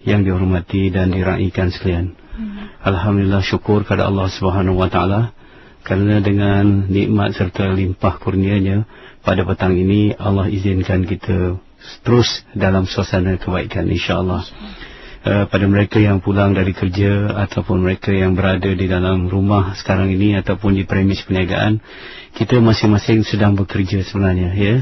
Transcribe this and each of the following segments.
yang dihormati dan diraikan sekalian. Alhamdulillah, syukur kepada Allah Subhanahu wa taala kerana dengan nikmat serta limpah kurnianya pada petang ini Allah izinkan kita terus dalam suasana kebaikan, insya-Allah. Pada mereka yang pulang dari kerja ataupun mereka yang berada di dalam rumah sekarang ini ataupun di premis perniagaan, kita masing-masing sedang bekerja sebenarnya, ya.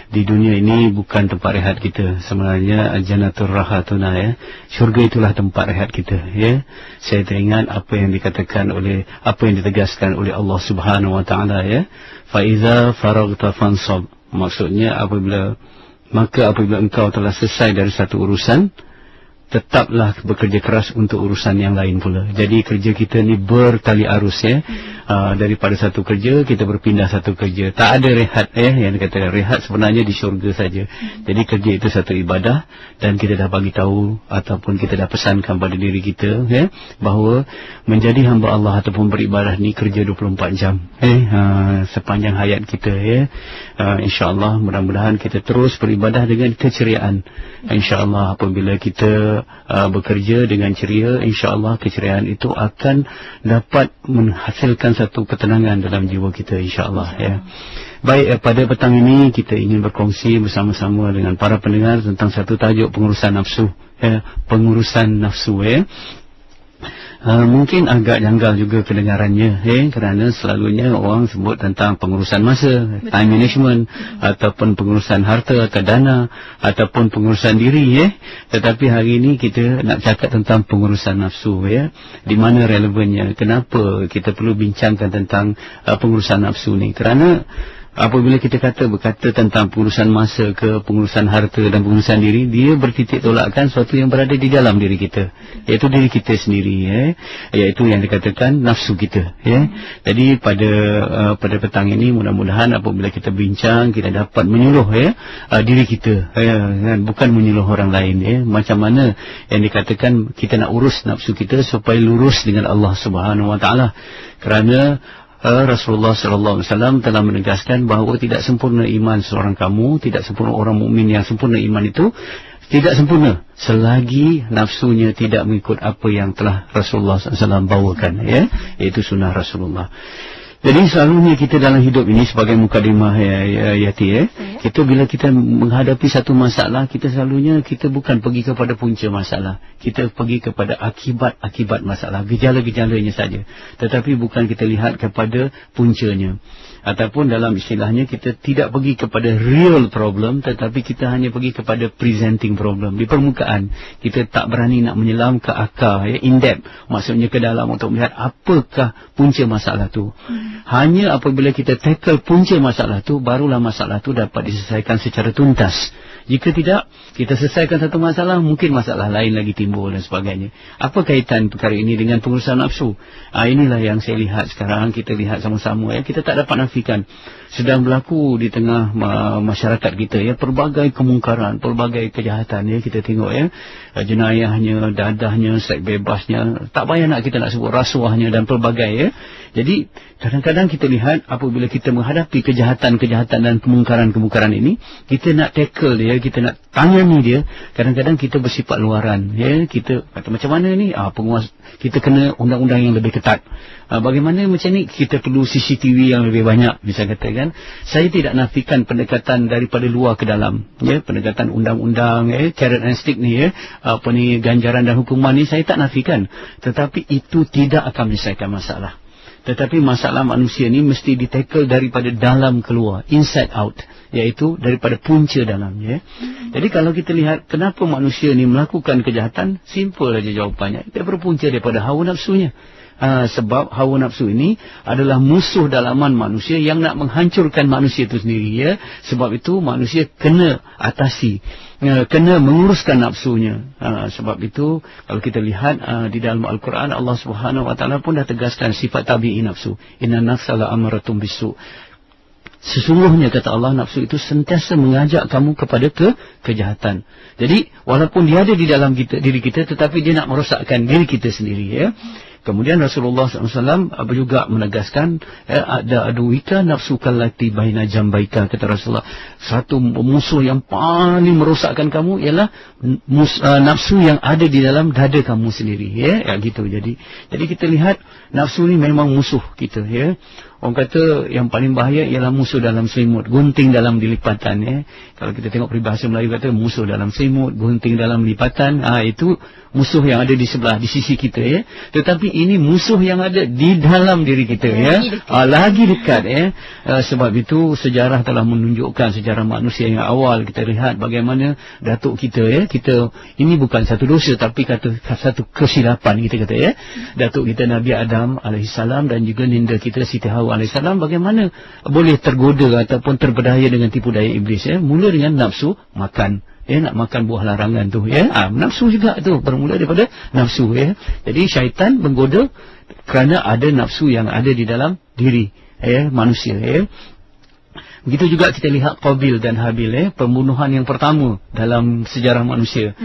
Di dunia ini bukan tempat rehat kita sebenarnya, jannatur rahatuna, ya. Syurga itulah tempat rehat kita, ya. Saya teringat apa yang dikatakan oleh, apa yang ditegaskan oleh Allah Subhanahu wa taala, ya. Fa iza faraghta fansab. Maksudnya apabila engkau telah selesai dari satu urusan, tetaplah bekerja keras untuk urusan yang lain pula. Jadi kerja kita ni bertali arus, ya. Daripada satu kerja kita berpindah satu kerja. Tak ada rehat, yang dikatakan rehat sebenarnya di syurga saja. Jadi kerja itu satu ibadah dan kita dah bagi tahu ataupun kita dah pesankan pada diri kita, ya, bahawa menjadi hamba Allah ataupun beribadah ni kerja 24 jam, sepanjang hayat kita, ya. Insya-Allah mudah-mudahan kita terus beribadah dengan keceriaan. Insya-Allah apabila kita bekerja dengan ceria, insya-Allah keceriaan itu akan dapat menghasilkan satu ketenangan dalam jiwa kita, insya-Allah, ya. Baik, pada petang ini kita ingin berkongsi bersama-sama dengan para pendengar tentang satu tajuk pengurusan nafsu, ya. Pengurusan nafsu, ya. Mungkin agak janggal juga kedengarannya, kerana selalunya orang sebut tentang pengurusan masa, time management, ataupun pengurusan harta atau dana, ataupun pengurusan diri, ya. Tetapi hari ini kita nak cakap tentang pengurusan nafsu, ya. Di mana relevannya, kenapa kita perlu bincangkan tentang pengurusan nafsu ni? Kerana apabila kita berkata tentang pengurusan masa ke pengurusan harta dan pengurusan diri, dia bertitik tolakkan sesuatu yang berada di dalam diri kita, iaitu diri kita sendiri, ya. Iaitu yang dikatakan nafsu kita, ya. Jadi pada petang ini mudah-mudahan apabila kita bincang, kita dapat menyuluh, ya, diri kita, bukan menyuluh orang lain, ya. Macam mana yang dikatakan kita nak urus nafsu kita supaya lurus dengan Allah Subhanahu wa taala. Kerana Rasulullah sallallahu alaihi wasallam telah menegaskan bahawa tidak sempurna iman seorang kamu, tidak sempurna orang mukmin yang sempurna iman itu tidak sempurna selagi nafsunya tidak mengikut apa yang telah Rasulullah sallallahu alaihi wasallam bawakan, ya, iaitu sunnah Rasulullah. Jadi selalunya kita dalam hidup ini sebagai mukadimah, Yati, ya, kita bila kita menghadapi satu masalah, kita selalunya kita bukan pergi kepada punca masalah, kita pergi kepada akibat masalah, gejala-gejalanya saja, tetapi bukan kita lihat kepada puncanya. Ataupun dalam istilahnya kita tidak pergi kepada real problem, tetapi kita hanya pergi kepada presenting problem di permukaan. Kita tak berani nak menyelam ke akar, ya, in depth, maksudnya ke dalam untuk melihat apakah punca masalah tu. Hanya apabila kita tackle punca masalah tu, barulah masalah tu dapat diselesaikan secara tuntas. Jika tidak, kita selesaikan satu masalah, mungkin masalah lain lagi timbul dan sebagainya. Apa kaitan perkara ini dengan pengurusan nafsu? Inilah yang saya lihat sekarang, kita lihat sama-sama, ya. Kita tak dapat nafikan sedang berlaku di tengah masyarakat kita, ya, pelbagai kemungkaran, pelbagai kejahatan, ya, kita tengok, ya, jenayahnya, dadahnya, seks bebasnya, tak payah kita nak sebut rasuahnya dan pelbagai, ya. Jadi kadang-kadang kita lihat apabila kita menghadapi kejahatan-kejahatan dan kemungkaran-kemungkaran ini, kita nak tackle dia, kita nak tangani dia, kadang-kadang kita bersifat luaran, ya. Kita kata macam mana ni, penguasa, kita kena undang-undang yang lebih ketat. Bagaimana macam ni, kita perlu CCTV yang lebih banyak, bisa katakan. Saya tidak nafikan pendekatan daripada luar ke dalam, ya, pendekatan undang-undang, ya, carrot and stick ni, ya, ganjaran dan hukuman ni, saya tak nafikan, tetapi itu tidak akan menyelesaikan masalah. Tetapi masalah manusia ni mesti ditackle daripada dalam keluar, inside out, iaitu daripada punca dalam, ya. Jadi kalau kita lihat kenapa manusia ni melakukan kejahatan, simple saja jawapannya, dia berpunca daripada hawa nafsunya. Sebab hawa nafsu ini adalah musuh dalaman manusia yang nak menghancurkan manusia itu sendiri, ya. Sebab itu manusia kena atasi, kena menguruskan nafsunya. Sebab itu kalau kita lihat di dalam Al-Quran, Allah Subhanahu wa taala pun dah tegaskan sifat tabi'i nafsu, inna nafsa la'amaratum bisu. Sesungguhnya kata Allah, nafsu itu sentiasa mengajak kamu kepada kejahatan. Jadi walaupun dia ada di dalam diri kita, tetapi dia nak merosakkan diri kita sendiri, ya. Kemudian Rasulullah SAW juga menegaskan, ada aduwika nafsuka lati baina jambaika, kata Rasulullah, satu musuh yang paling merosakkan kamu ialah nafsu yang ada di dalam dada kamu sendiri, ya gitu. Jadi kita lihat nafsu ni memang musuh kita, ya. Orang kata yang paling bahaya ialah musuh dalam selimut, gunting dalam dilipatan, ya. Kalau kita tengok peribahasa Melayu kata musuh dalam selimut, gunting dalam lipatan, itu musuh yang ada di sebelah, di sisi kita, ya. Tetapi ini musuh yang ada di dalam diri kita, ya. Lagi dekat, ya. Sebab itu sejarah telah menunjukkan, sejarah manusia yang awal kita lihat bagaimana datuk kita, ya. Kita ini bukan satu dosa tapi satu kesilapan kita kata, ya. Datuk kita Nabi Adam alaihissalam dan juga ninda kita Siti Hawa alaihissalam bagaimana boleh tergoda ataupun terpedaya dengan tipu daya iblis, ya. Mula dengan nafsu makan, ya, nak makan buah larangan tu, ya. Nafsu juga tu bermula daripada nafsu, ya. Jadi syaitan menggoda kerana ada nafsu yang ada di dalam diri, ya, manusia, ya. Begitu juga kita lihat Qabil dan Habil, pembunuhan yang pertama dalam sejarah manusia.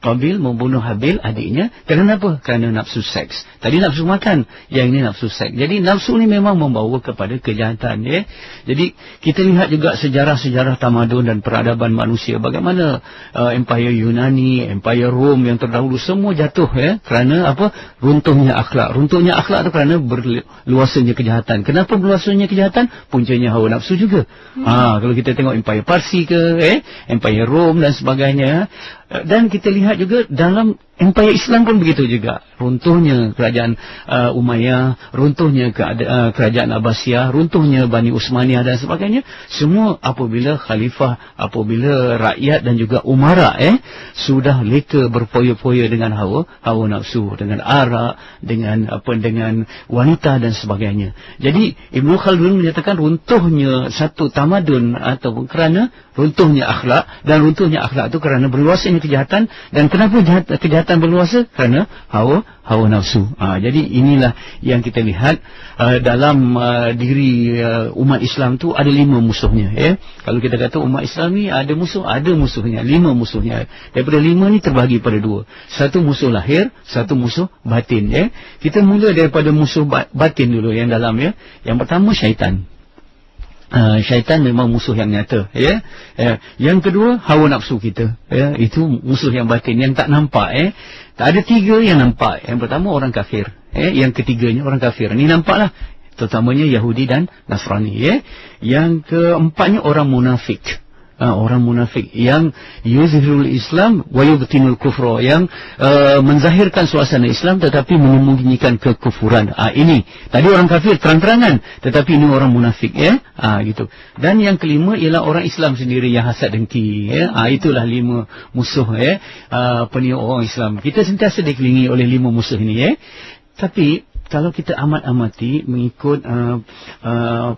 Qabil membunuh Habil adiknya kerana apa? Kerana nafsu seks. Tadi nafsu makan, yang ini nafsu seks. Jadi nafsu ni memang membawa kepada kejahatan, ya. Jadi kita lihat juga sejarah-sejarah tamadun dan peradaban manusia, bagaimana Empire Yunani, Empire Rom yang terdahulu semua jatuh, ya, kerana apa? Runtuhnya akhlak. Runtuhnya akhlak itu kerana berluasanya kejahatan. Kenapa berluasanya kejahatan? Puncanya hawa nafsu juga. Kalau kita tengok Empire Parsi ke, Empire Rom dan sebagainya. Dan kita lihat juga dalam Empire Islam pun begitu juga. Runtuhnya kerajaan Umayyah, runtuhnya kerajaan Abbasiyah, runtuhnya Bani Utsmaniyah dan sebagainya. Semua apabila khalifah, apabila rakyat dan juga umara sudah leka berfoya-foya dengan hawa nafsu, dengan arak, dengan wanita dan sebagainya. Jadi Ibn Khaldun menyatakan runtuhnya satu tamadun ataupun kerana runtuhnya akhlak, dan runtuhnya akhlak itu kerana berluasnya kejahatan. Dan kenapa kejahatan berluasa? Kerana hawa nafsu. Jadi inilah yang kita lihat dalam diri umat Islam tu ada 5 musuhnya, ya. Kalau kita kata umat Islam ni ada musuhnya, 5 musuhnya. Daripada 5 ni terbahagi pada 2. Satu musuh lahir, satu musuh batin, ya. Kita mula daripada musuh batin dulu yang dalam, ya. Yang pertama syaitan. Syaitan memang musuh yang nyata, ya. Yang kedua hawa nafsu kita, ya. Itu musuh yang batin yang tak nampak, Tak ada 3 yang nampak. Yang pertama orang kafir, Yang ketiganya orang kafir. Ini nampaklah, terutamanya Yahudi dan Nasrani, ya. Yang keempatnya orang munafik. Orang munafik yang yuzhirul Islam wa yubtinul kufra, yang menzahirkan suasana Islam tetapi menyembunyikan kekufuran. Ini tadi orang kafir terang-terangan, tetapi ini orang munafik, ya. Gitu. Dan yang kelima ialah orang Islam sendiri yang hasad dengki, ya. Itulah 5 musuh, ya. Orang Islam. Kita sentiasa dikelilingi oleh 5 musuh ini, ya. Tapi kalau kita amat-amati mengikut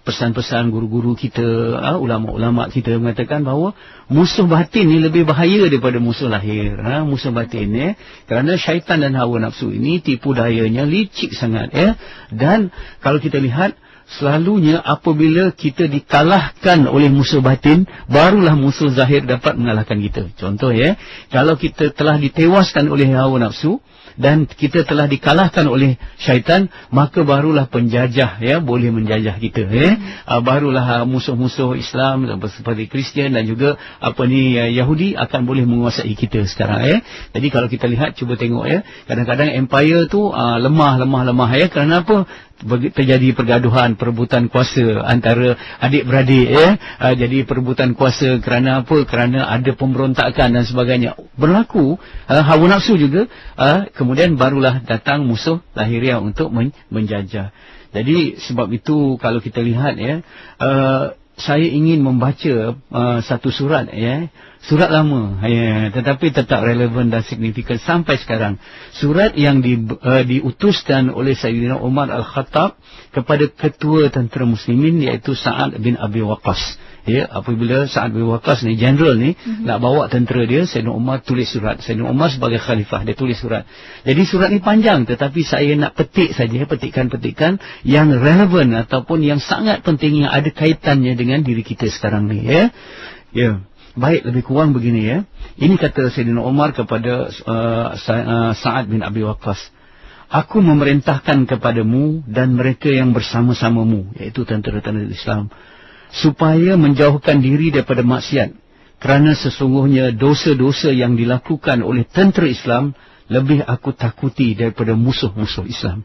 pesan-pesan guru-guru kita, ulama-ulama kita mengatakan bahawa musuh batin ni lebih bahaya daripada musuh lahir. Musuh batin, ya. Kerana syaitan dan hawa nafsu ini tipu dayanya licik sangat, ya. Dan kalau kita lihat, selalunya apabila kita dikalahkan oleh musuh batin, barulah musuh zahir dapat mengalahkan kita. Contoh, ya, kalau kita telah ditewaskan oleh hawa nafsu dan kita telah dikalahkan oleh syaitan, maka barulah penjajah, ya, boleh menjajah kita, ya. Barulah musuh-musuh Islam seperti Kristian dan juga Yahudi akan boleh menguasai kita sekarang, ya. Jadi kalau kita lihat, cuba tengok, ya, kadang-kadang empire tu lemah, ya. Kerana apa? Terjadi pergaduhan, perebutan kuasa antara adik-beradik, ya. Jadi perebutan kuasa kerana apa? Kerana ada pemberontakan dan sebagainya berlaku. Hawa nafsu juga, kemudian barulah datang musuh lahiriah untuk menjajah. Jadi sebab itu kalau kita lihat, ya, saya ingin membaca satu surat, ya. Surat lama, ya, tetapi tetap relevan dan signifikan sampai sekarang. Surat yang diutuskan oleh Sayyidina Umar Al-Khattab kepada ketua tentera muslimin, iaitu Sa'ad bin Abi Waqqas. Ya, apabila Sa'ad bin Waqqas ni, general ni, nak bawa tentera dia, Sayyidina Umar tulis surat. Sayyidina Umar sebagai khalifah, dia tulis surat. Jadi surat ni panjang, tetapi saya nak petik saja, petikan-petikan yang relevan ataupun yang sangat penting, yang ada kaitannya dengan diri kita sekarang ni, ya. Ya. Baik, lebih kurang begini, ya. Ini kata Sayyidina Umar kepada Sa'ad bin Abi Waqqas. Aku memerintahkan kepadamu dan mereka yang bersama-samamu, iaitu tentera-tentera Islam, supaya menjauhkan diri daripada maksiat, kerana sesungguhnya dosa-dosa yang dilakukan oleh tentera Islam lebih aku takuti daripada musuh-musuh Islam.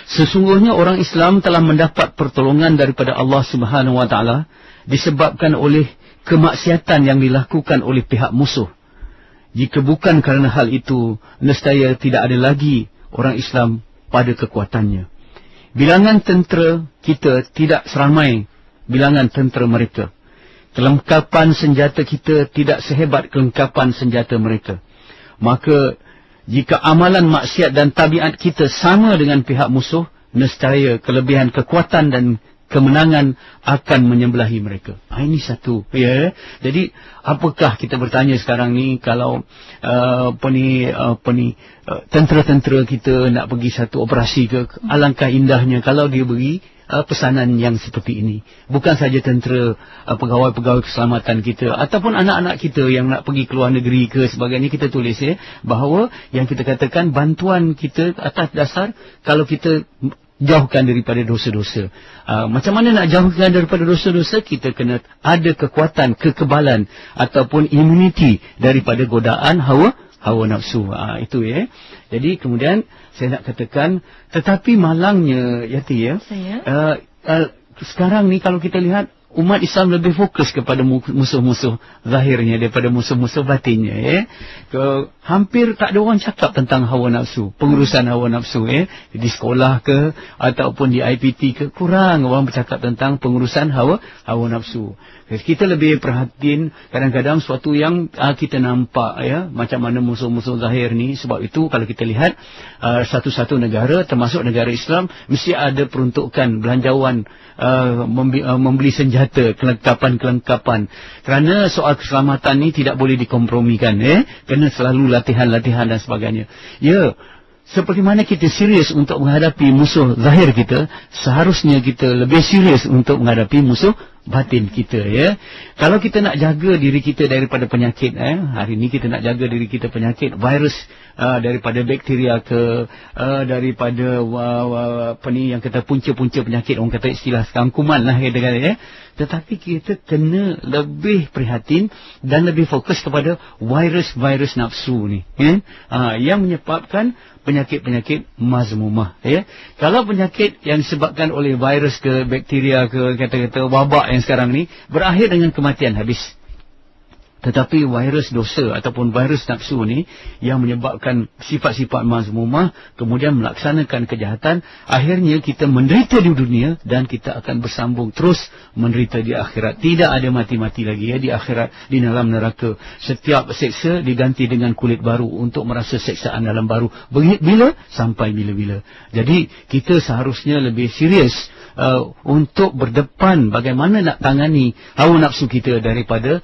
Sesungguhnya orang Islam telah mendapat pertolongan daripada Allah Subhanahu Wa Taala disebabkan oleh kemaksiatan yang dilakukan oleh pihak musuh. Jika bukan kerana hal itu, nescaya tidak ada lagi orang Islam pada kekuatannya. Bilangan tentera kita tidak seramai bilangan tentera mereka. Kelengkapan senjata kita tidak sehebat kelengkapan senjata mereka. Maka, jika amalan maksiat dan tabiat kita sama dengan pihak musuh, nescaya kelebihan kekuatan dan kemenangan akan menyembelahi mereka. Ini satu. Ya. Jadi, apakah kita bertanya sekarang ni, kalau tentera-tentera kita nak pergi satu operasi ke, alangkah indahnya kalau dia beri pesanan yang seperti ini. Bukan saja tentera, pegawai-pegawai keselamatan kita ataupun anak-anak kita yang nak pergi ke luar negeri ke sebagainya, kita tulis bahawa yang kita katakan bantuan kita atas dasar kalau kita jauhkan daripada dosa-dosa. Macam mana nak jauhkan daripada dosa-dosa? Kita kena ada kekuatan, kekebalan ataupun immunity daripada godaan hawa nafsu. Itu ya. Jadi kemudian saya nak katakan, tetapi malangnya Yati ya. Sekarang ni kalau kita lihat, umat Islam lebih fokus kepada musuh-musuh zahirnya daripada musuh-musuh batinnya. Ya. Hampir tak ada orang cakap tentang hawa nafsu, pengurusan hawa nafsu. Di sekolah ke ataupun di IPT ke, kurang orang bercakap tentang pengurusan hawa nafsu. Kita lebih perhatiin kadang-kadang suatu yang kita nampak ya, macam mana musuh-musuh zahir ni. Sebab itu kalau kita lihat satu-satu negara termasuk negara Islam mesti ada peruntukan belanjawan membeli senjata, kelengkapan. Kerana soal keselamatan ni tidak boleh dikompromikan. Kena selalu latihan-latihan dan sebagainya. Ya, seperti mana kita serius untuk menghadapi musuh zahir kita, seharusnya kita lebih serius untuk menghadapi musuh batin kita. Ya. Kalau kita nak jaga diri kita daripada penyakit, hari ini kita nak jaga diri kita penyakit, virus, daripada bakteria ke, daripada yang kata punca-punca penyakit, orang kata istilah sekarang kuman lah kata-kata. Tetapi kita kena lebih prihatin dan lebih fokus kepada virus nafsu ni, yang menyebabkan penyakit-penyakit mazmumah. Kalau penyakit yang disebabkan oleh virus ke, bakteria ke, kata-kata wabak yang sekarang ni, berakhir dengan kematian habis. Tetapi virus dosa ataupun virus nafsu ni yang menyebabkan sifat-sifat mazmumah, kemudian melaksanakan kejahatan, akhirnya kita menderita di dunia dan kita akan bersambung terus menderita di akhirat. Tidak ada mati-mati lagi di akhirat, di dalam neraka. Setiap seksa diganti dengan kulit baru untuk merasa seksaan dalam baru. Bila? Sampai bila-bila. Jadi kita seharusnya lebih serius untuk berdepan bagaimana nak tangani hawa nafsu kita daripada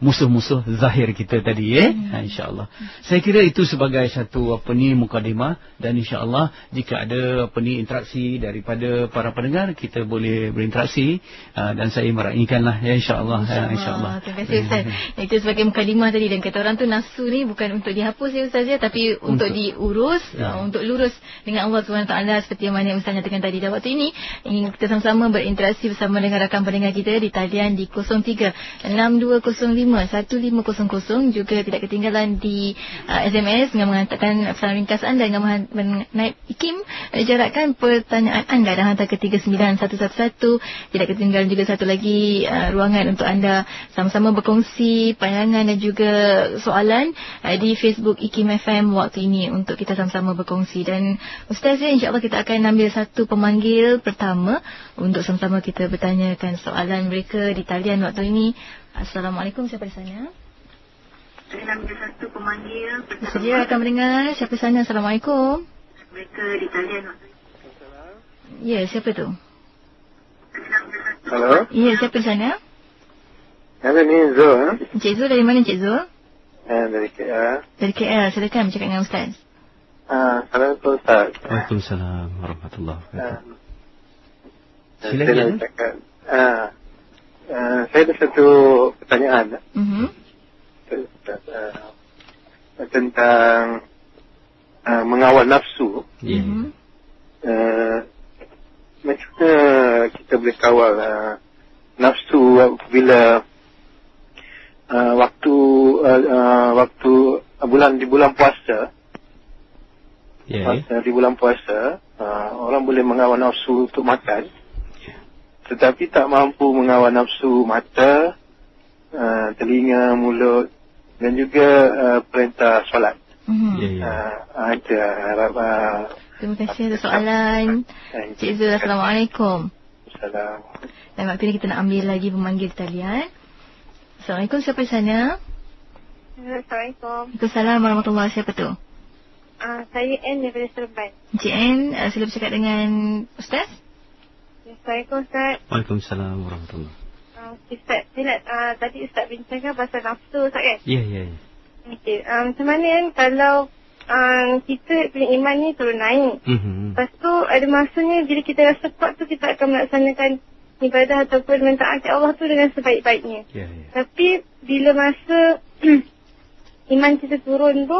musuh-musuh zahir kita tadi. InsyaAllah. Saya kira itu sebagai satu mukadimah, dan insyaAllah jika ada interaksi daripada para pendengar, kita boleh berinteraksi, dan saya meraihkanlah insyaAllah. InsyaAllah. Terima kasih Ustaz. Itu sebagai mukadimah tadi, dan kata orang tu nafsu ni bukan untuk dihapus ya Ustaz ya, tapi untuk diurus, untuk lurus dengan Allah SWT, seperti yang mana Ustaz nyatakan tadi. Dan waktu ini ingin kita sama-sama berinteraksi bersama dengan rakan pendengar kita di talian di 03-6205-1500, juga tidak ketinggalan di SMS dengan menghantarkan pesan ringkas anda dengan naib IKIM, jarakkan pertanyaan anda dan hantar ke 39111. Tidak ketinggalan juga satu lagi ruangan untuk anda sama-sama berkongsi pandangan dan juga soalan di Facebook IKIM FM waktu ini untuk kita sama-sama berkongsi. Dan Ustaz, insyaAllah kita akan ambil satu pemanggil pertama untuk sama-sama kita bertanyakan soalan mereka di talian waktu ini. Assalamualaikum, siapa di sana? Saya ambil satu pemanggil pertama. Sedia akan mendengar siapa di sana. Assalamualaikum. Mereka di talian waktu ini. Ya, siapa tu? Halo? Ya, siapa di sana? Halo, ni Zul. Encik Zul, dari mana Encik Zul? Dari KL. Dari KL, silakan bercakap dengan Ustaz. Assalamualaikum Ustaz. Waalaikumsalam warahmatullahi wabarakatuh. Silakan. Saya ada satu pertanyaan. Tentang mengawal nafsu. Ya. Macam mana kita boleh kawal nafsu bila waktu di bulan puasa. Di bulan puasa orang boleh mengawal nafsu untuk makan, tetapi tak mampu mengawal nafsu mata, telinga, mulut dan juga perintah solat. Terima kasih atas soalan. Cik Zul, Assalamualaikum. Assalamualaikum. Dan waktu ini kita nak ambil lagi pemanggil talian. Assalamualaikum, siapa di sana? Assalamualaikum. Waalaikumsalam warahmatullahi wabarakatuh. Siapa tu? Saya N daripada Seremban. Encik N, sila bercakap dengan Ustaz. Assalamualaikum Ustaz. Waalaikumsalam warahmatullahi. Ustaz, saya nak tadi Ustaz bincangkan pasal nafsu Ustaz kan? Ya. Okey, macam mana kan kalau kita punya iman ni turun naik. Lepas tu ada masanya bila kita rasa kuat tu kita akan melaksanakan ibadah ataupun mentaati Allah tu dengan sebaik-baiknya. Tapi bila masa iman kita turun tu,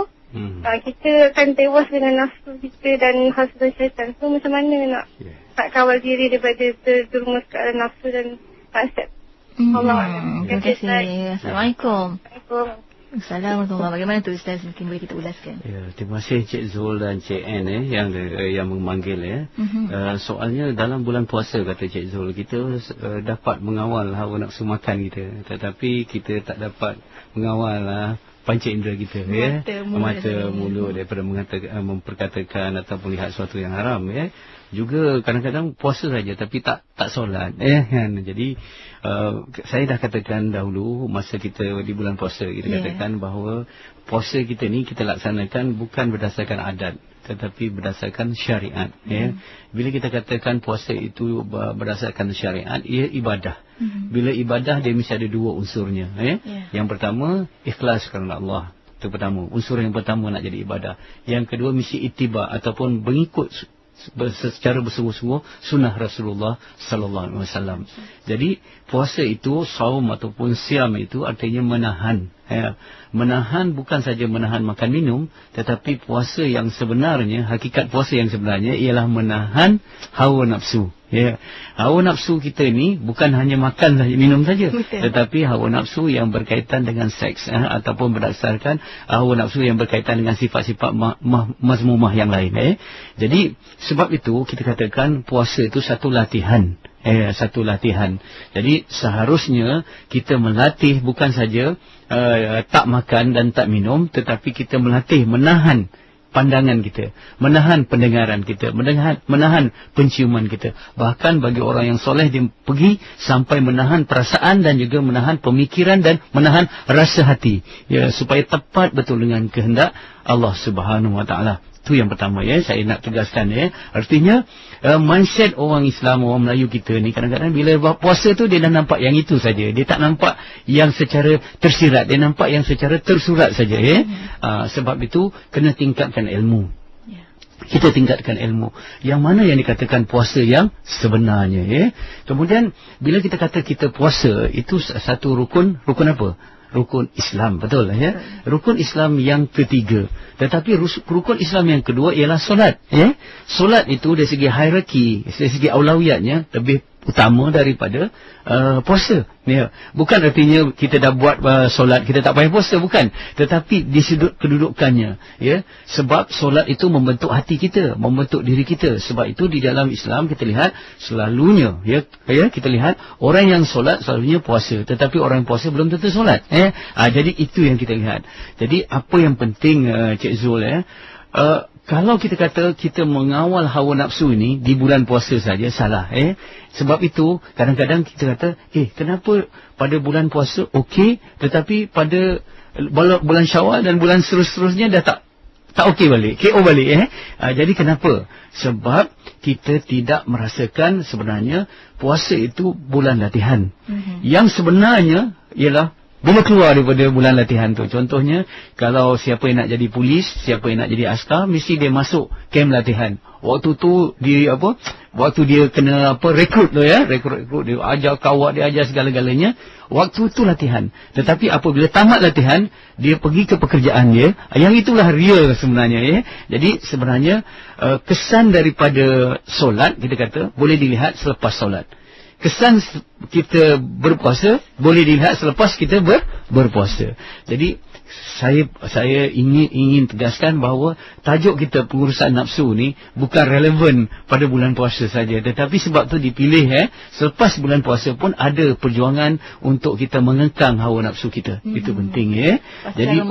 kita akan tewas dengan nafsu kita dan hasad syaitan. So macam mana nak kawal diri daripada terjerumus ke arah nafsu dan hasad? Allah. Terima kasih. Assalamualaikum. Assalamualaikum. Assalamualaikum. Bagaimana tu Ustaz? Mungkin boleh kita ulaskan. Ya, terima kasih Cik Zul dan Cik N yang memanggil soalnya dalam bulan puasa kata Cik Zul, kita dapat mengawal hawa nafsu makan kita, tetapi kita tak dapat mengawal panca indera kita, mata, mulut daripada memperkatakan ataupun lihat sesuatu yang haram, juga kadang-kadang puasa saja tapi tak solat, Jadi saya dah katakan dahulu masa kita di bulan puasa, kita katakan bahawa puasa kita ni kita laksanakan bukan berdasarkan adat tetapi berdasarkan syariat, Bila kita katakan puasa itu berdasarkan syariat, ia ibadah. Bila ibadah dia mesti ada dua unsurnya, Yang pertama ikhlas kerana Allah. Itu pertama, unsur yang pertama nak jadi ibadah. Yang kedua mesti ittiba ataupun mengikut secara bersungguh-sungguh sunnah Rasulullah sallallahu alaihi wasallam. Jadi puasa itu, saum ataupun siam itu artinya menahan. Menahan bukan saja menahan makan minum, tetapi puasa yang sebenarnya, hakikat puasa yang sebenarnya ialah menahan hawa nafsu. Hawa nafsu kita ni bukan hanya makan saja, minum saja, tetapi hawa nafsu yang berkaitan dengan seks, ataupun berdasarkan hawa nafsu yang berkaitan dengan sifat-sifat mazmumah yang lain. Jadi sebab itu kita katakan puasa itu satu latihan. Satu latihan. Jadi seharusnya kita melatih bukan saja tak makan dan tak minum, tetapi kita melatih menahan pandangan kita, menahan pendengaran kita, menahan penciuman kita. Bahkan bagi orang yang soleh, dia pergi sampai menahan perasaan dan juga menahan pemikiran dan menahan rasa hati, supaya tepat betul dengan kehendak Allah Subhanahu Wa Taala. Itu yang pertama, saya nak tegaskan, artinya mindset orang Islam, orang Melayu kita ni kadang-kadang bila puasa tu dia dah nampak yang itu saja, dia tak nampak yang secara tersirat, dia nampak yang secara tersurat saja, sebab itu kena tingkatkan ilmu. Kita tingkatkan ilmu yang mana yang dikatakan puasa yang sebenarnya, Kemudian bila kita kata kita puasa, itu satu rukun apa? Rukun Islam, betul Rukun Islam yang ketiga. Tetapi rukun Islam yang kedua ialah solat, Solat itu dari segi hierarki, dari segi aulawiyatnya lebih utama daripada puasa. Bukan artinya kita dah buat solat kita tak payah puasa, bukan. Tetapi di sudut kedudukannya, sebab solat itu membentuk hati kita, membentuk diri kita. Sebab itu di dalam Islam kita lihat selalunya, kita lihat orang yang solat selalunya puasa, tetapi orang yang puasa belum tentu solat. Jadi itu yang kita lihat. Jadi apa yang penting, Cik Zul, kalau kita kata kita mengawal hawa nafsu ini di bulan puasa saja, salah. Sebab itu kadang-kadang kita kata, kenapa pada bulan puasa okey, tetapi pada bulan Syawal dan bulan seterusnya dah tak okey balik, KO balik. Jadi kenapa? Sebab kita tidak merasakan sebenarnya puasa itu bulan latihan. Yang sebenarnya ialah bila keluar daripada bulan latihan tu. Contohnya, kalau siapa yang nak jadi polis, siapa yang nak jadi askar, mesti dia masuk kem latihan. Waktu tu dia waktu dia kena rekrut tu ya, rekrut dia ajar kawat, dia ajar segala-galanya. Waktu tu latihan. Tetapi apabila tamat latihan, dia pergi ke pekerjaan dia. Yang itulah real sebenarnya ya. Jadi sebenarnya kesan daripada solat, kita kata boleh dilihat selepas solat. Kesan kita berpuasa boleh dilihat selepas kita berpuasa. Jadi saya ingin tegaskan bahawa tajuk kita pengurusan nafsu ni bukan relevan pada bulan puasa saja, tetapi sebab tu dipilih selepas bulan puasa pun ada perjuangan untuk kita mengekang hawa nafsu kita. Itu penting ya. Jadi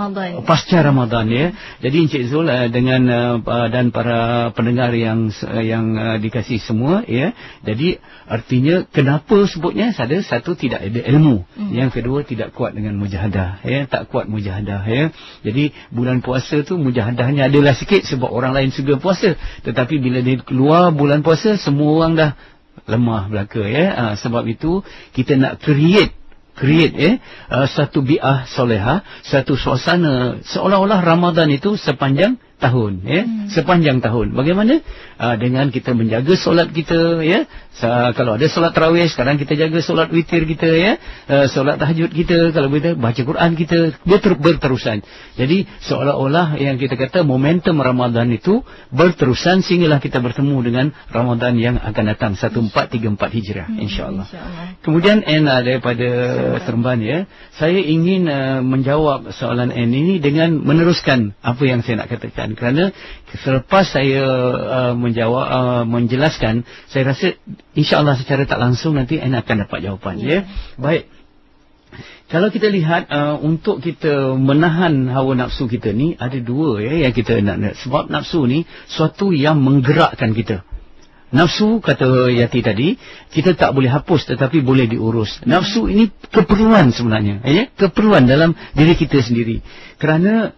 pasca Ramadan ya. Jadi Encik Zul dengan dan para pendengar yang dikasihi semua ya. Jadi artinya kenapa sebutnya satu tidak ada ilmu, yang kedua tidak kuat dengan mujahadah ya, tak kuat mujahadah ya. Jadi bulan puasa tu mujahadahnya adalah sikit sebab orang lain juga puasa, tetapi bila dia keluar bulan puasa semua orang dah lemah belaka ya. Sebab itu kita nak create satu bi'ah solehah, satu suasana seolah-olah Ramadan itu sepanjang tahun ya, sepanjang tahun. Bagaimana? Dengan kita menjaga solat kita ya. Kalau ada solat tarawih, sekarang kita jaga solat witir kita ya. Solat tahajud kita, kalau kita baca Quran kita berterusan. Jadi seolah-olah yang kita kata momentum Ramadan itu berterusan sehinggalah kita bertemu dengan Ramadan yang akan datang 1434 Hijrah insya-Allah. Kemudian daripada Seremban ya, saya ingin menjawab soalan ini dengan meneruskan apa yang saya nak katakan. Kerana selepas saya menjelaskan, saya rasa insya-Allah secara tak langsung nanti Ana akan dapat jawapan ya. Baik. Kalau kita lihat untuk kita menahan hawa nafsu kita ni ada dua ya yang kita nak. Sebab nafsu ni suatu yang menggerakkan kita. Nafsu, kata Yati tadi, kita tak boleh hapus tetapi boleh diurus. Nafsu ini keperluan sebenarnya ya, keperluan dalam diri kita sendiri. Kerana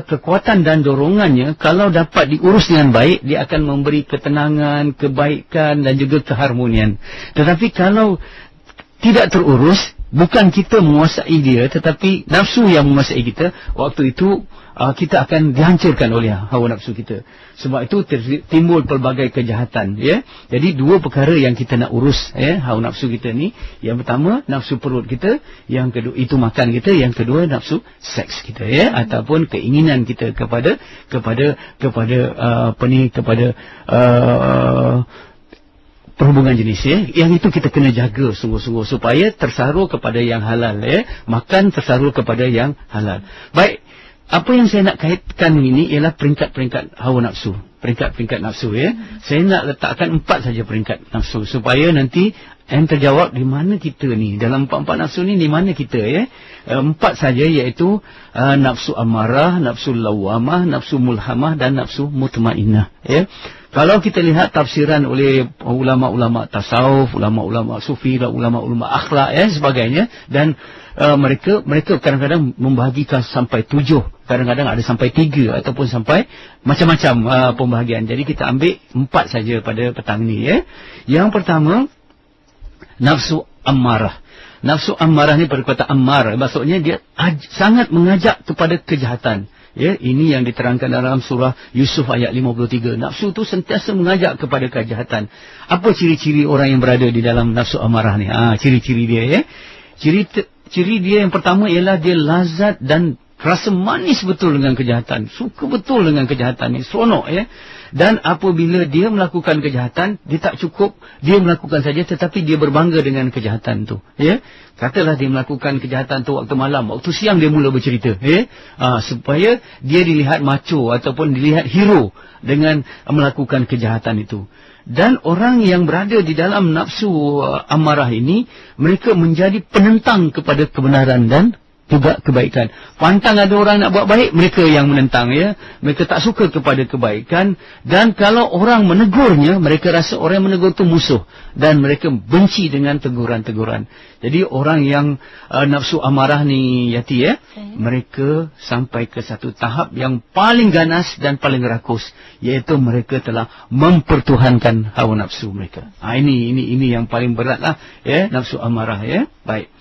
kekuatan dan dorongannya kalau dapat diurus dengan baik, dia akan memberi ketenangan, kebaikan dan juga keharmonian. Tetapi kalau tidak terurus, bukan kita menguasai dia tetapi nafsu yang menguasai kita, waktu itu kita akan dihancurkan oleh hawa nafsu kita. Sebab itu timbul pelbagai kejahatan ya. Jadi dua perkara yang kita nak urus ya, hawa nafsu kita ni. Yang pertama nafsu perut kita, yang kedua itu makan kita, yang kedua nafsu seks kita ya, ataupun keinginan kita kepada perhubungan jenis ya. Yang itu kita kena jaga sungguh-sungguh supaya tersaru kepada yang halal ya. Makan tersaru kepada yang halal. Baik, apa yang saya nak kaitkan ini ialah peringkat-peringkat hawa nafsu. Peringkat-peringkat nafsu ya. Saya nak letakkan 4 saja peringkat nafsu supaya nanti terjawab di mana kita ni. Dalam 4 nafsu ni di mana kita ya. 4 saja, iaitu nafsu amarah, nafsu lawamah, nafsu mulhamah dan nafsu mutmainnah ya. Kalau kita lihat tafsiran oleh ulama-ulama tasawuf, ulama-ulama sufi, ulama-ulama akhlak ya sebagainya, dan mereka kadang-kadang membahagikan sampai 7, kadang-kadang ada sampai 3 ataupun sampai macam-macam pembahagian. Jadi kita ambil 4 saja pada petang ni ya. Yang pertama nafsu amarah. Nafsu amarah ni pada kata ammar, maksudnya dia sangat mengajak kepada kejahatan. Ya, ini yang diterangkan dalam surah Yusuf ayat 53. Nafsu tu sentiasa mengajak kepada kejahatan. Apa ciri-ciri orang yang berada di dalam nafsu amarah ni? Ciri-ciri dia ya. Ciri dia yang pertama ialah dia lazat dan rasa manis betul dengan kejahatan. Suka betul dengan kejahatan ni, seronok ya. Dan apabila dia melakukan kejahatan, dia tak cukup dia melakukan saja, tetapi dia berbangga dengan kejahatan tu ya. Katalah dia melakukan kejahatan tu waktu malam, waktu siang dia mula bercerita ya. Supaya dia dilihat macho ataupun dilihat hero dengan melakukan kejahatan itu. Dan orang yang berada di dalam nafsu amarah ini, mereka menjadi penentang kepada kebenaran dan juga kebaikan. Pantang ada orang nak buat baik, mereka yang menentang ya. Mereka tak suka kepada kebaikan, dan kalau orang menegurnya, mereka rasa orang yang menegur itu musuh, dan mereka benci dengan teguran-teguran. Jadi orang yang nafsu amarah ni Yati ya, mereka sampai ke satu tahap yang paling ganas dan paling rakus, iaitu mereka telah mempertuhankan hawa nafsu mereka. Ini yang paling beratlah ya, nafsu amarah ya. Baik.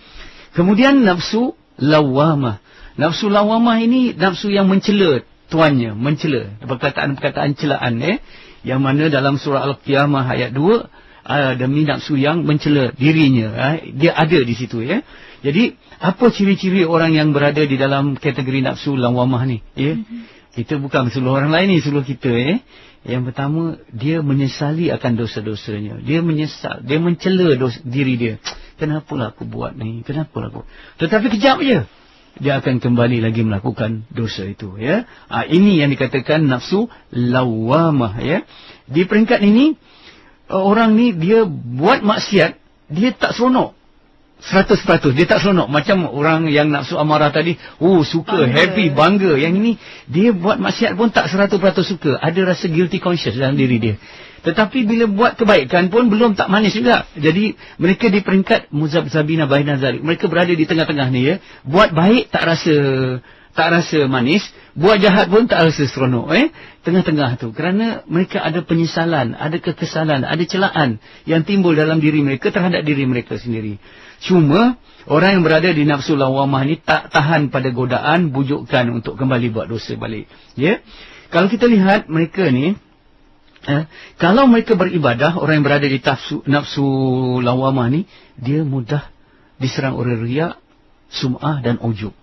Kemudian nafsu lawamah. Nafsu lawamah ini nafsu yang mencela tuannya, mencela. Perkataan-perkataan celaan yang mana dalam surah Al-Qiyamah ayat 2 demi nafsu yang mencela dirinya, dia ada di situ ya. Jadi apa ciri-ciri orang yang berada di dalam kategori nafsu lawamah ni ya? Kita bukan seluruh orang lain ni, seluruh kita Yang pertama, dia menyesali akan dosa-dosanya. Dia menyesal, dia mencela diri dia. Kenapalah aku buat ni? Kenapalah aku? Tetapi kejap je dia akan kembali lagi melakukan dosa itu ya. Ini yang dikatakan nafsu lawamah ya. Di peringkat ini orang ni dia buat maksiat, dia tak seronok 100%. Dia tak seronok macam orang yang nafsu amarah tadi. Suka, happy, bangga. Yang ini dia buat maksiat pun tak 100% suka. Ada rasa guilty conscious dalam diri dia. Tetapi bila buat kebaikan pun belum tak manis juga. Jadi mereka di peringkat muzabzabina baina zalik. Mereka berada di tengah-tengah ni ya. Buat baik tak rasa manis, buat jahat pun tak rasa seronok tengah-tengah tu. Kerana mereka ada penyesalan, ada kekesalan, ada celaan yang timbul dalam diri mereka terhadap diri mereka sendiri. Cuma orang yang berada di nafsu lawamah ni tak tahan pada godaan, bujukan untuk kembali buat dosa balik ya. Kalau kita lihat mereka ni kalau mereka beribadah, orang yang berada di nafsu lawamah ni, dia mudah diserang oleh riak, sum'ah dan ujub.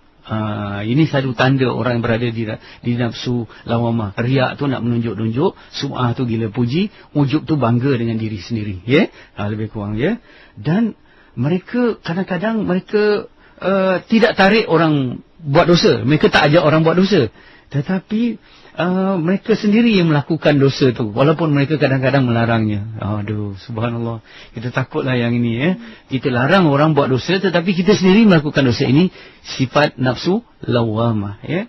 Ini satu tanda orang yang berada di nafsu lawamah. Riak tu nak menunjuk-nunjuk, sum'ah tu gila puji, ujub tu bangga dengan diri sendiri ya. Lebih kurang ya. Dan mereka kadang-kadang mereka tidak tarik orang buat dosa. Mereka tak ajak orang buat dosa. Tetapi mereka sendiri yang melakukan dosa tu, walaupun mereka kadang-kadang melarangnya. Aduh, subhanallah. Kita takutlah yang ini ya. Kita larang orang buat dosa, tetapi kita sendiri melakukan dosa. Ini sifat nafsu lawamah ya.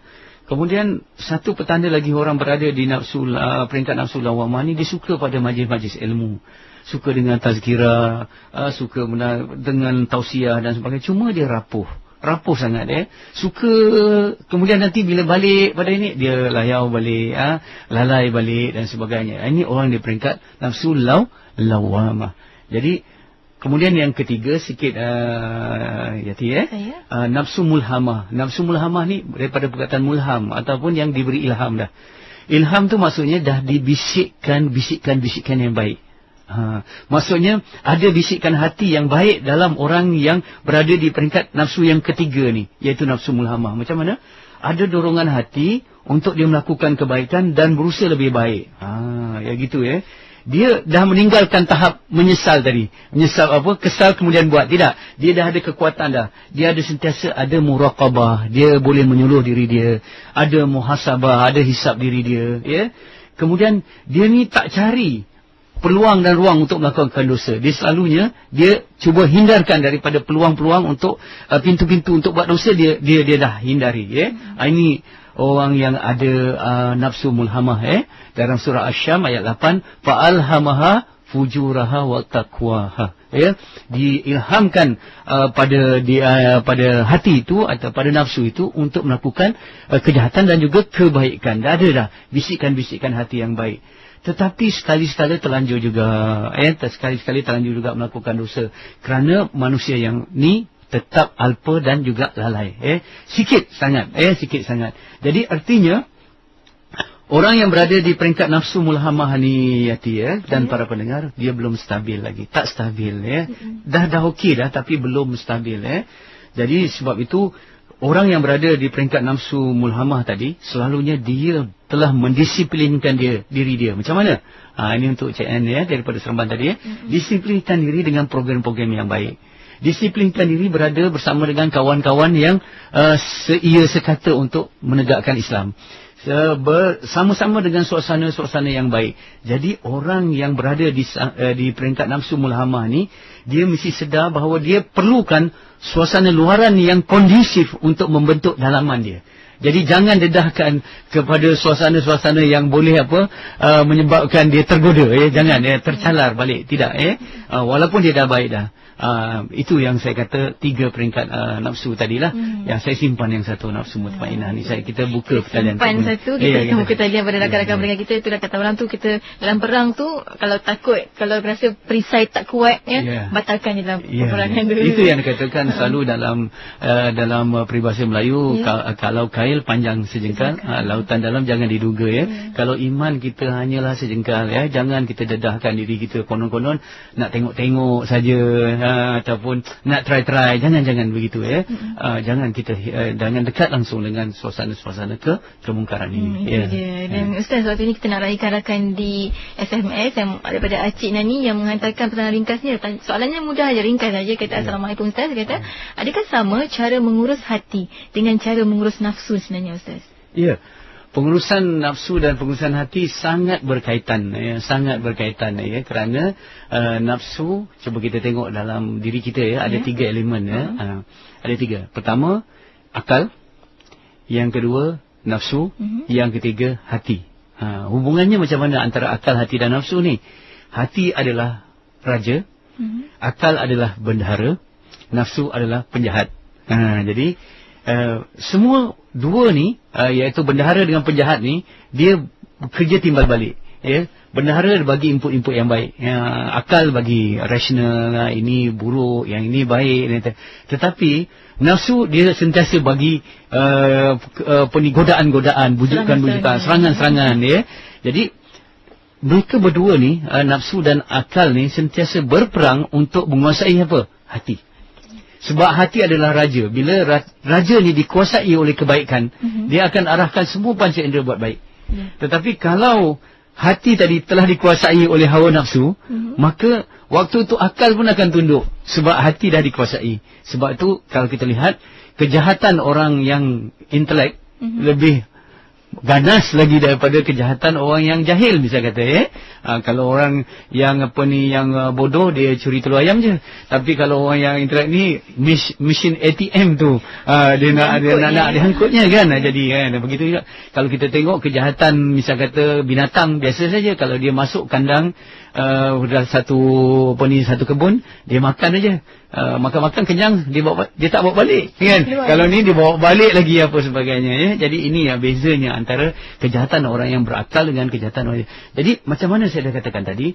Kemudian satu petanda lagi orang berada di nafsu peringkat nafsu lawamah ni, dia suka pada majlis-majlis ilmu. Suka dengan tazkirah, suka dengan tausiah dan sebagainya. Cuma dia rapuh sangat suka, kemudian nanti bila balik pada ini dia layau balik, lalai balik dan sebagainya. Ini orang di peringkat nafsu lawamah. Jadi kemudian yang ketiga sikit nafsu mulhamah. Nafsu mulhamah ni daripada perkataan mulham ataupun yang diberi ilham dah. Ilham tu maksudnya dah dibisikkan bisikan yang baik. Maksudnya ada bisikan hati yang baik dalam orang yang berada di peringkat nafsu yang ketiga ni, iaitu nafsu mulhamah. Macam mana? Ada dorongan hati untuk dia melakukan kebaikan dan berusaha lebih baik. Ya gitu ya. Dia dah meninggalkan tahap menyesal tadi. Menyesal apa? Kesal kemudian buat. Tidak. Dia dah ada kekuatan dah. Dia ada sentiasa ada muraqabah. Dia boleh menyuluh diri dia. Ada muhasabah, ada hisap diri dia ya. Kemudian dia ni tak cari peluang dan ruang untuk melakukan dosa. Dia selalunya dia cuba hindarkan daripada peluang-peluang untuk pintu-pintu untuk buat dosa, dia dah hindari ya. Ini orang yang ada nafsu mulhamah dalam surah Asy-Syam ayat 8, fa'alhamaha fujuraha wa taqwaha ya. Diilhamkan pada hati itu atau pada nafsu itu untuk melakukan kejahatan dan juga kebaikan. Dah ada dah bisikan-bisikan hati yang baik. Tetapi sekali-sekala terlanjur juga sekali-sekali terlanjur juga melakukan dosa, kerana manusia yang ni tetap alpa dan juga lalai sikit sangat. Jadi artinya orang yang berada di peringkat nafsu mulhamah ni dan para pendengar, dia belum stabil lagi, tak stabil dah okey dah tapi belum stabil Jadi sebab itu orang yang berada di peringkat nafsu mulhamah tadi, selalunya dia telah mendisiplinkan diri dia. Macam mana? Ini untuk Cik Ann daripada Seremban tadi Disiplinkan diri dengan program-program yang baik. Disiplinkan diri berada bersama dengan kawan-kawan yang seia sekata untuk menegakkan Islam. Bersama-sama dengan suasana-suasana yang baik. Jadi orang yang berada di peringkat nafsu mulhamah ni, dia mesti sedar bahawa dia perlukan suasana luaran yang kondusif untuk membentuk dalaman dia. Jadi jangan dedahkan kepada suasana-suasana yang boleh menyebabkan dia tergoda jangan tercalar balik, tidak Walaupun dia dah baik dah. Itu yang saya kata 3 peringkat nafsu tadilah. Yang saya simpan yang satu, nafsu mutmainah ni. Kita buka pertalian. Simpan satu, kita buka talian pada rakan-rakan peringkat kita. Itulah kata orang tu, kita dalam perang tu, kalau takut, kalau rasa perisai tak kuat, batalkan je dalam peperangan tu. Itu yang dikatakan selalu dalam peribahasa Melayu, kalau kail panjang sejengkal, lautan dalam jangan diduga Kalau iman kita hanyalah sejengkal jangan kita dedahkan diri kita konon-konon nak tengok-tengok saja ataupun nak try-try, jangan begitu jangan kita jangan dekat langsung dengan suasana-suasana kemungkaran ini. Dan Ustaz, waktu ini kita nak raikan rakan di SMS yang daripada Acik Nani yang menghantarkan pesanan ringkasnya. Soalannya mudah aja, ringkas saja. Kata Assalamualaikum Ustaz, kata adakah sama cara mengurus hati dengan cara mengurus nafsu sebenarnya Ustaz? Ya. Pengurusan nafsu dan pengurusan hati sangat berkaitan, kerana nafsu, cuba kita tengok dalam diri kita ada 3 elemen ada 3. Pertama, akal. Yang kedua, nafsu. Yang ketiga, hati. Hubungannya macam mana antara akal, hati dan nafsu ni? Hati adalah raja, akal adalah bendahara, nafsu adalah penjahat. Jadi semua dua ni, iaitu bendahara dengan penjahat ni, dia bekerja timbal balik. Bendahara bagi input-input yang baik, akal bagi rasional, ini buruk, yang ini baik. Tetapi nafsu dia sentiasa bagi godaan-godaan, bujukan-bujukan, serangan-serangan. Jadi mereka berdua ni, nafsu dan akal ni, sentiasa berperang untuk menguasai apa? Hati. Sebab hati adalah raja. Bila raja ni dikuasai oleh kebaikan, dia akan arahkan semua panca indera buat baik. Tetapi kalau hati tadi telah dikuasai oleh hawa nafsu, maka waktu itu akal pun akan tunduk. Sebab hati dah dikuasai. Sebab itu kalau kita lihat, kejahatan orang yang intelek lebih ganas lagi daripada kejahatan orang yang jahil, bisa kata. Kalau orang yang yang bodoh, dia curi telur ayam je. Tapi kalau orang yang intelek ni, mesin ATM tu, dia nak dihangkutnya kan. Jadi begitu juga kalau kita tengok kejahatan, misal kata binatang biasa saja, kalau dia masuk kandang satu kebun, dia makan aja. Makan kenyang, dia tak bawa balik kan. Kalau ni dia bawa balik lagi apa sebagainya. Jadi ini bezanya antara kejahatan orang yang berakal dengan kejahatan orang. Jadi macam mana saya dah katakan tadi,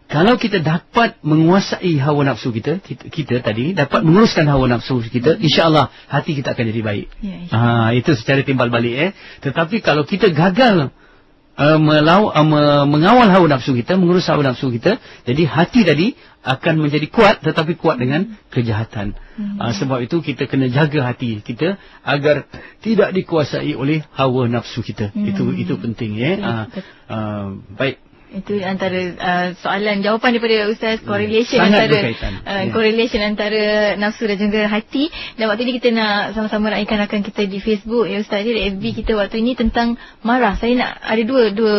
kalau kita dapat menguasai hawa nafsu kita tadi dapat menguruskan hawa nafsu kita, insya-Allah hati kita akan jadi baik. Itu secara timbal balik. Tetapi kalau kita gagal mengawal hawa nafsu kita, mengurus hawa nafsu kita, jadi hati tadi akan menjadi kuat, tetapi kuat dengan kejahatan. Sebab itu kita kena jaga hati kita agar tidak dikuasai oleh hawa nafsu kita. Itu penting. Baik. Itu antara soalan, jawapan daripada Ustaz, correlation sangat antara berkaitan. Correlation antara nafsu dan juga hati. Dan waktu ini kita nak sama-sama raikan rakan kita di Facebook Ustaz, di FB kita waktu ini tentang marah. Saya nak ada dua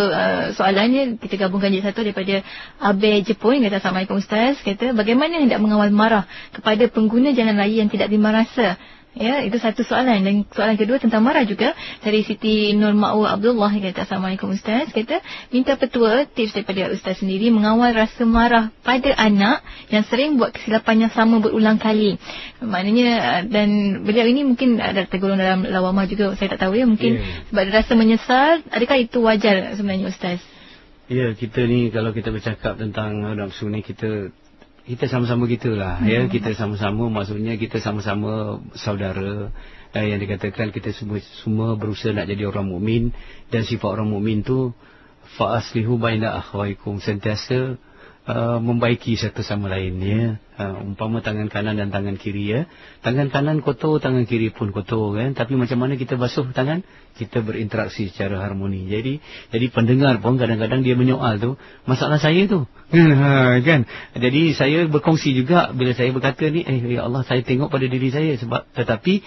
soalan, kita gabungkan jadi satu daripada Abe Jepun. Kata Assalamualaikum Ustaz, kata bagaimana hendak mengawal marah kepada pengguna jalan raya yang tidak terima rasa? Itu satu soalan. Dan soalan kedua tentang marah juga dari Siti Nur Ma'u Abdullah, kata Assalamualaikum Ustaz, kata minta petua tips daripada Ustaz sendiri mengawal rasa marah pada anak yang sering buat kesilapan yang sama berulang kali. Maknanya, dan beliau ini mungkin ada tergolong dalam lawamah juga, saya tak tahu mungkin sebab dia rasa menyesal. Adakah itu wajar sebenarnya Ustaz? Kita ni kalau kita bercakap tentang nafsu ni, kita sama-sama gitulah. Kita sama-sama, maksudnya kita sama-sama saudara. Yang dikatakan kita semua berusaha nak jadi orang mukmin, dan sifat orang mukmin tu fa-aslihu baina akhwaikum, sentiasa membaiki satu sama lain. Umpama tangan kanan dan tangan kiri, tangan kanan kotor, tangan kiri pun kotor kan. Tapi macam mana kita basuh tangan? Kita berinteraksi secara harmoni. Jadi pendengar pun kadang-kadang dia menyoal tu, masalah saya tu kan. Jadi saya berkongsi juga bila saya berkata ni, ya Allah, saya tengok pada diri saya. Sebab tetapi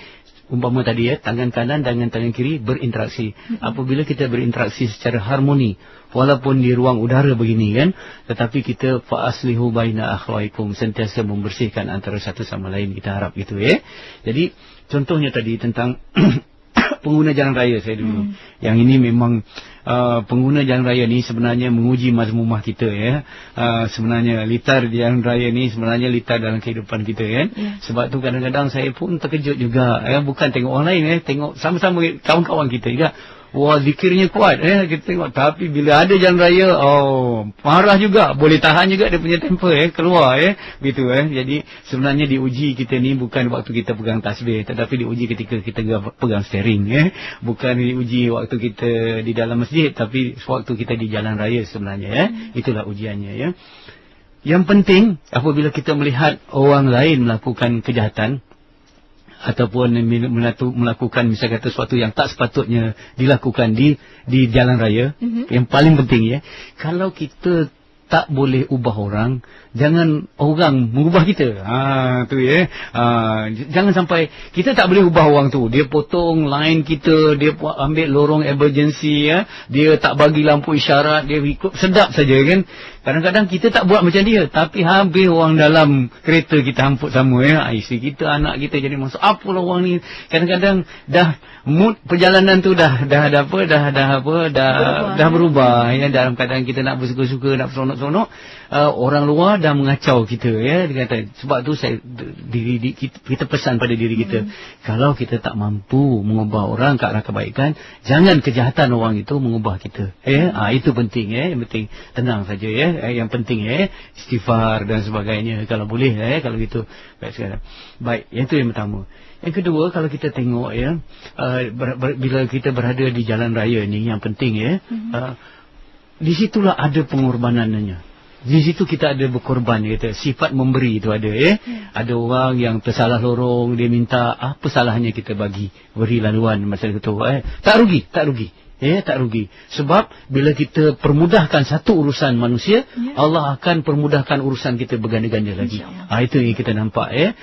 umpama tadi tangan kanan dengan tangan kiri berinteraksi. Apabila kita berinteraksi secara harmoni, walaupun di ruang udara begini kan, tetapi kita fa aslihu baina akhwaikum, sentiasa membersihkan antara satu sama lain, kita harap gitu. Jadi contohnya tadi tentang buat pengguna jalan raya saya dulu. Yang ini memang pengguna jalan raya ni sebenarnya menguji mazmumah kita ya. Sebenarnya litar jalan raya ni sebenarnya litar dalam kehidupan kita kan. Sebab tu kadang-kadang saya pun terkejut juga ya, bukan tengok orang lain tengok sama-sama kawan-kawan kita juga. Wah, zikirnya kuat kita tengok, tapi bila ada jalan raya marah juga, boleh tahan juga dia punya temper keluar gitu Jadi sebenarnya diuji kita ni bukan waktu kita pegang tasbih, tetapi diuji ketika kita pegang steering bukan diuji waktu kita di dalam masjid, tapi waktu kita di jalan raya sebenarnya itulah ujiannya Yang penting apabila kita melihat orang lain melakukan kejahatan ataupun melakukan misalnya kata sesuatu yang tak sepatutnya dilakukan di jalan raya, yang paling penting kalau kita tak boleh ubah orang, jangan orang mengubah kita. Jangan sampai kita tak boleh ubah orang tu. Dia potong line kita, dia ambil lorong emergency dia tak bagi lampu isyarat, dia ikut sedap saja kan. Kadang-kadang kita tak buat macam dia, tapi habis orang dalam kereta kita hamput sama isteri kita, anak kita jadi masuk. Apalah orang ni, kadang-kadang dah mood perjalanan tu dah berubah dalam keadaan kita nak bersuka-suka, nak seronok-seronok, orang luar dah mengacau kita dia kata. Sebab tu kita pesan pada diri kita, kalau kita tak mampu mengubah orang ke arah kebaikan, jangan kejahatan orang itu mengubah kita itu penting yang penting tenang saja yang penting istighfar dan sebagainya kalau boleh kalau gitu. Baik sekarang. Baik, yang itu yang pertama. Yang kedua, kalau kita tengok bila kita berada di jalan raya ni, yang penting di situlah ada pengorbanannya. Di situ kita ada berkorban sifat memberi itu ada Ada orang yang tersalah lorong, dia minta, apa salahnya kita beri laluan masa itu tak rugi tak rugi. Sebab bila kita permudahkan satu urusan manusia, Allah akan permudahkan urusan kita berganda-ganda lagi. Itu yang kita nampak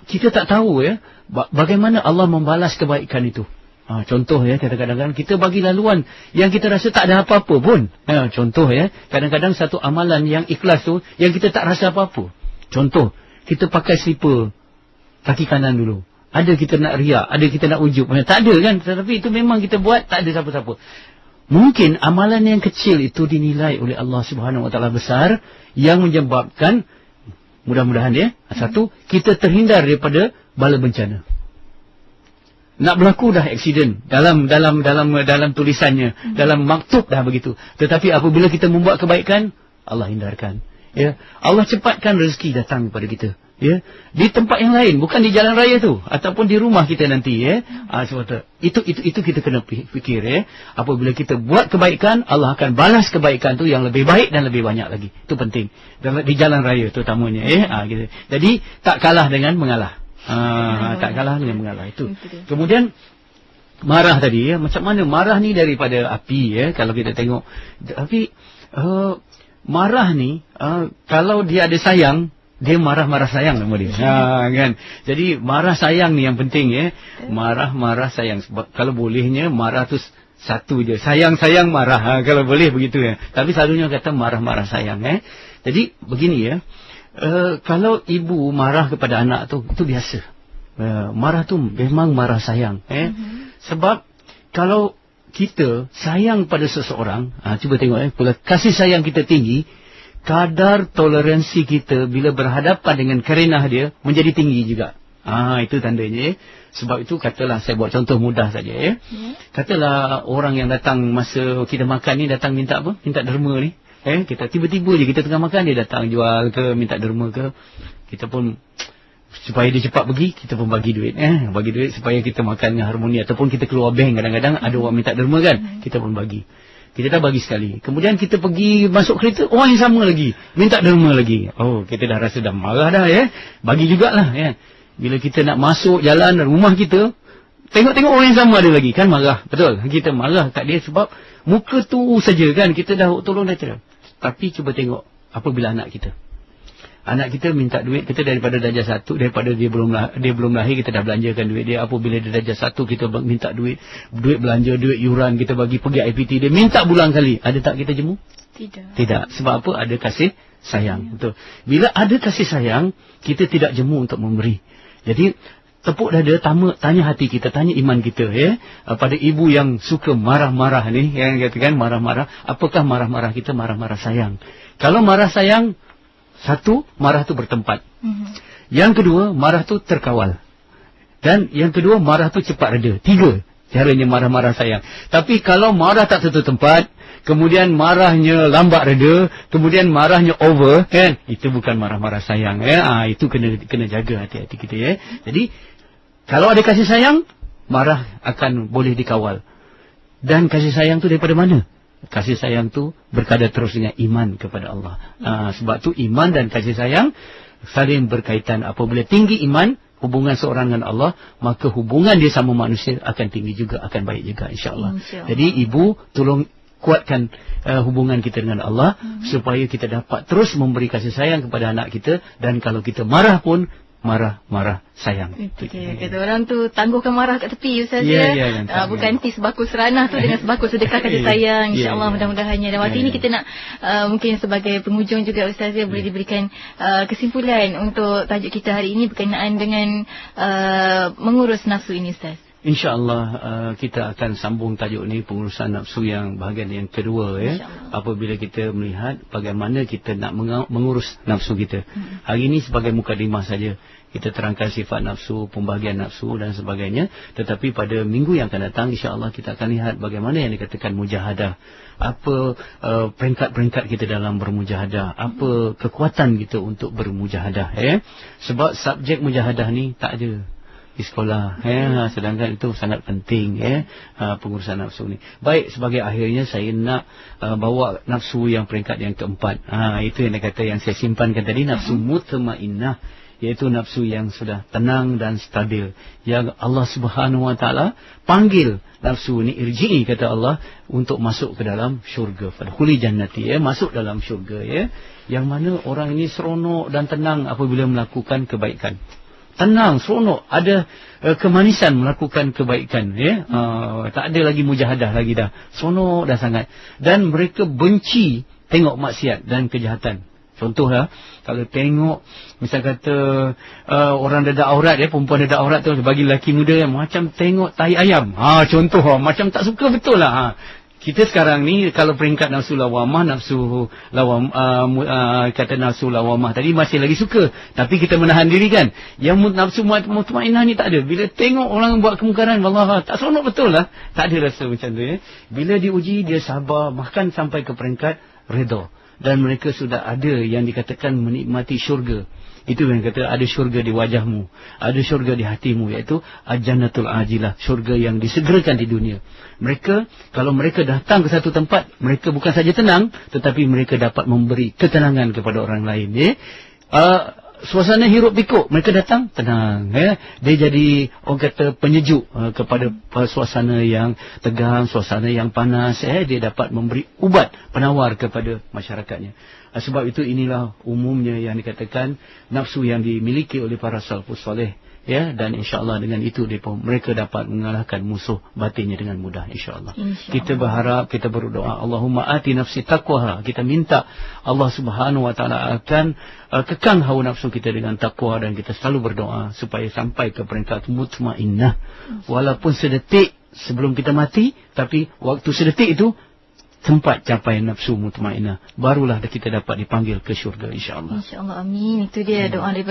kita tak tahu bagaimana Allah membalas kebaikan itu. Contoh kadang-kadang kita bagi laluan yang kita rasa tak ada apa-apa pun. Contoh kadang-kadang satu amalan yang ikhlas tu yang kita tak rasa apa-apa. Contoh, kita pakai slipper kaki kanan dulu. Ada kita nak riak, ada kita nak ujub. Tak ada kan, tetapi itu memang kita buat, tak ada siapa-siapa. Mungkin amalan yang kecil itu dinilai oleh Allah Subhanahu Wa Taala besar, yang menyebabkan mudah-mudahan satu, kita terhindar daripada bala bencana. Nak berlaku dah aksiden dalam tulisannya, dalam maktub dah begitu. Tetapi apabila kita membuat kebaikan, Allah hindarkan. Allah cepatkan rezeki datang kepada kita. Di tempat yang lain, bukan di jalan raya tu, ataupun di rumah kita nanti. Sebab itu kita kena fikir. Apabila kita buat kebaikan, Allah akan balas kebaikan tu yang lebih baik dan lebih banyak lagi. Itu penting di jalan raya terutamanya. Gitu. Jadi tak kalah dengan mengalah. Tak kalah dengan mengalah itu. Kemudian marah tadi macam mana marah ni daripada api kalau kita tengok. Tapi marah ni kalau dia ada sayang, dia marah-marah sayang nama dia. Kan. Jadi marah sayang ni yang penting marah-marah sayang. Sebab kalau bolehnya marah tu satu je, sayang-sayang marah kalau boleh begitu Tapi selalunya kata marah-marah sayang Jadi begini kalau ibu marah kepada anak tu, itu biasa. Marah tu memang marah sayang Sebab kalau kita sayang pada seseorang, cuba tengok kalau kasih sayang kita tinggi, kadar toleransi kita bila berhadapan dengan karenah dia menjadi tinggi juga. Itu tandanya. Sebab itu katalah, saya buat contoh mudah saja Katalah orang yang datang masa kita makan ni, datang minta apa? Minta derma ni. Kita tiba-tiba je kita tengah makan, dia datang jual ke, minta derma ke. Kita pun supaya dia cepat pergi, kita pun bagi duit. Bagi duit supaya kita makan dengan harmoni. Ataupun kita keluar bank, kadang-kadang ada orang minta derma kan, kita pun bagi. Kita dah bagi sekali. Kemudian kita pergi masuk kereta, orang yang sama lagi minta derma lagi. Kita dah rasa dah marah dah Bagi jugalah Bila kita nak masuk jalan rumah kita, tengok-tengok orang yang sama ada lagi, kan marah. Betul, kita marah kat dia sebab muka tu saja kan, kita dah tolong dah cerah. Tapi cuba tengok apabila anak kita minta duit kita daripada darjah 1, daripada dia belum lahir kita dah belanjakan duit dia. Apabila dia darjah 1 kita minta duit belanja, duit yuran kita bagi pergi IPT, dia minta bulan kali. Ada tak kita jemu? Tidak. Sebab apa? Ada kasih sayang. Betul. Bila ada kasih sayang, kita tidak jemu untuk memberi. Jadi tepuk dada, tanya hati kita, tanya iman kita, ya. Pada ibu yang suka marah-marah ni, yang katakan marah-marah, apakah marah-marah kita marah-marah sayang? Kalau marah sayang, satu, marah tu bertempat. Yang kedua, marah tu terkawal. Dan yang kedua, marah tu cepat reda. 3 caranya marah-marah sayang. Tapi kalau marah tak tentu tempat, kemudian marahnya lambat reda, kemudian marahnya over, kan? Itu bukan marah-marah sayang, ya. Itu kena jaga hati-hati kita, ya. Jadi kalau ada kasih sayang, marah akan boleh dikawal. Dan kasih sayang tu daripada mana? Kasih sayang tu berkadar terus dengan iman kepada Allah. Sebab tu iman dan kasih sayang saling berkaitan. Apabila tinggi iman, hubungan seorang dengan Allah, maka hubungan dia sama manusia akan tinggi juga, akan baik juga, insya-Allah. Jadi ibu tolong kuatkan hubungan kita dengan Allah, supaya kita dapat terus memberi kasih sayang kepada anak kita. Dan kalau kita marah pun, marah sayang. Kata orang tu, tangguhkan marah kat tepi, Ustaz, bukan sebaku seranah tu dengan sebaku sedekah kasih sayang, insya-Allah. Mudah-mudahannya. Dan waktu ini kita nak mungkin sebagai penghujung juga, Ustaz, boleh diberikan kesimpulan untuk tajuk kita hari ini berkenaan dengan mengurus nafsu ini, Ustaz. InsyaAllah kita akan sambung tajuk ni, pengurusan nafsu yang bahagian yang kedua, ya. Apabila kita melihat bagaimana kita nak mengurus nafsu kita. Hari ini sebagai mukadimah saja, kita terangkan sifat nafsu, pembahagian nafsu dan sebagainya. Tetapi pada minggu yang akan datang, insyaAllah kita akan lihat bagaimana yang dikatakan mujahadah. Apa peringkat-peringkat kita dalam bermujahadah, apa kekuatan kita untuk bermujahadah, ya. Sebab subjek mujahadah ni tak ada di sekolah, ya. Sedangkan itu sangat penting, ya, pengurusan nafsu ni. Baik, sebagai akhirnya saya nak bawa nafsu yang peringkat yang keempat. Itu yang dia kata, yang saya simpankan tadi, nafsu mutmainnah, iaitu nafsu yang sudah tenang dan stabil, yang Allah Subhanahu Wa Taala panggil nafsu ni, irji'i, kata Allah, untuk masuk ke dalam syurga. Fadkhuli jannati, ya, masuk dalam syurga, ya. Yang mana orang ini seronok dan tenang apabila melakukan kebaikan. Tenang, seronok, ada kemanisan melakukan kebaikan, ya. Tak ada lagi mujahadah lagi dah. Seronok dah sangat. Dan mereka benci tengok maksiat dan kejahatan. Contohlah, kalau tengok misal kata orang dadak aurat, ya, perempuan dadak aurat tu, bagi lelaki muda yang macam tengok tai ayam. Contoh, macam tak suka betul lah. Kita sekarang ni kalau peringkat nafsu lawamah, kata nafsu lawamah tadi masih lagi suka, tapi kita menahan diri, kan. Yang nafsu mutmainnah ni tak ada. Bila tengok orang buat kemungkaran, wallah, tak seronok betul lah. Tak ada rasa macam tu, ya. Bila diuji, dia sabar, bahkan sampai ke peringkat redha. Dan mereka sudah ada yang dikatakan menikmati syurga. Itu yang kata ada syurga di wajahmu, ada syurga di hatimu, iaitu al-jannatul ajilah, syurga yang disegerakan di dunia. Mereka, kalau mereka datang ke satu tempat, mereka bukan saja tenang, tetapi mereka dapat memberi ketenangan kepada orang lain, ya. Suasana hiruk pikuk, mereka datang tenang, ya. Dia jadi orang kata penyejuk kepada suasana yang tegang, suasana yang panas, ya. Dia dapat memberi ubat penawar kepada masyarakatnya. Sebab itu inilah umumnya yang dikatakan nafsu yang dimiliki oleh para salafus soleh, ya. Dan insya-Allah dengan itu mereka dapat mengalahkan musuh batinnya dengan mudah, insya-Allah. Kita berharap, kita berdoa, Allahumma ati nafsi taqwaha. Kita minta Allah Subhanahu Wa Taala akan kekang hawa nafsu kita dengan takwa, dan kita selalu berdoa supaya sampai ke peringkat mutmainnah. Walaupun sedetik sebelum kita mati, tapi waktu sedetik itu tempat capai nafsu mutmainnah, barulah kita dapat dipanggil ke syurga, insya-Allah. Insya-Allah, amin. Itu dia doa daripada